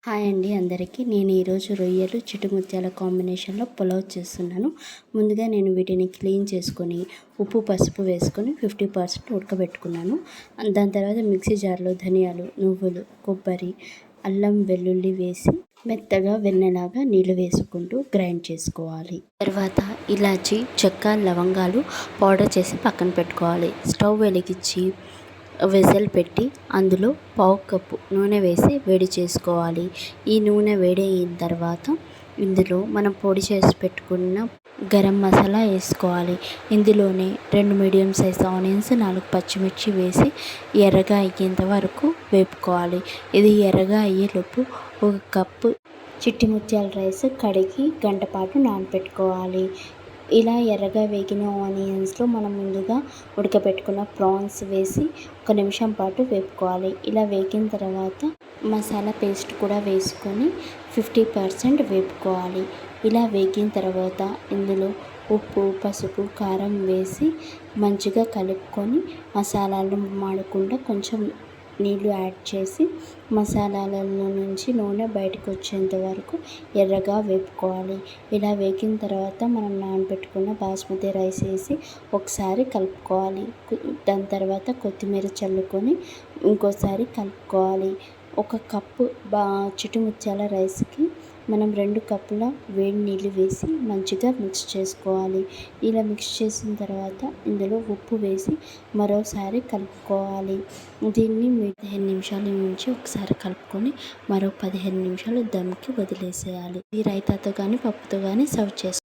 Hi అండి అందరికీ. నేను ఈరోజు రొయ్యలు చిట్టుముత్యాల కాంబినేషన్లో పులావ్ చేస్తున్నాను. ముందుగా నేను వీటిని క్లీన్ చేసుకొని ఉప్పు పసుపు వేసుకొని 50% ఉడకబెట్టుకున్నాను. దాని తర్వాత మిక్సీ జార్లో ధనియాలు, నువ్వులు, కొబ్బరి, అల్లం వెల్లుల్లి వేసి మెత్తగా వెన్నలాగా నీళ్ళు వేసుకుంటూ గ్రైండ్ చేసుకోవాలి. తర్వాత ఇలాచి, చెక్క, లవంగాలు పౌడర్ చేసి పక్కన పెట్టుకోవాలి. స్టవ్ వెలిగించి వెసల్ పెట్టి అందులో పావు కప్పు నూనె వేసి వేడి చేసుకోవాలి. ఈ నూనె వేడి అయిన తర్వాత ఇందులో మనం పొడి చేసి పెట్టుకున్న గరం మసాలా వేసుకోవాలి. ఇందులోనే 2 మీడియం సైజ్ ఆనియన్స్, 4 పచ్చిమిర్చి వేసి ఎర్రగా అయ్యేంత వరకు వేపుకోవాలి. ఇది ఎర్రగా అయ్యేలోపు 1 కప్పు చిట్టి ముత్యాల రైస్ కడిగి గంట పాటు నానబెట్టుకోవాలి. ఇలా ఎర్రగా వేగిన ఆనియన్స్లో మనం ముందుగా ఉడకబెట్టుకున్న ప్రాన్స్ వేసి 1 నిమిషం పాటు వేపుకోవాలి. ఇలా వేగిన తర్వాత మసాలా పేస్ట్ కూడా వేసుకొని 50% వేపుకోవాలి. ఇలా వేగిన తర్వాత ఇందులో ఉప్పు, పసుపు, కారం వేసి మంచిగా కలుపుకొని మసాలాలు మాడకుండా కొంచెం నీళ్ళు యాడ్ చేసి మసాలాలలో నుంచి నూనె బయటకు వచ్చేంత వరకు ఎర్రగా వేపుకోవాలి. ఇలా వేగిన తర్వాత మనం నానబెట్టుకున్న బాస్మతి రైస్ వేసి ఒకసారి కలుపుకోవాలి. దాని తర్వాత కొత్తిమీర చల్లుకొని ఇంకోసారి కలుపుకోవాలి. 1 కప్పు చిట్టుముత్యాల రైస్కి మనం 2 కప్పుల వేడి నీళ్ళు వేసి మంచిగా మిక్స్ చేసుకోవాలి. ఇలా మిక్స్ చేసిన తర్వాత ఇందులో ఉప్పు వేసి మరోసారి కలుపుకోవాలి. దీన్ని 15 నిమిషాల నుంచి ఒకసారి కలుపుకొని మరో 15 నిమిషాలు దమ్కి వదిలేసేయాలి. ఈ రైతాతో కానీ పప్పుతో కానీ సర్వ్ చేసుకోవాలి.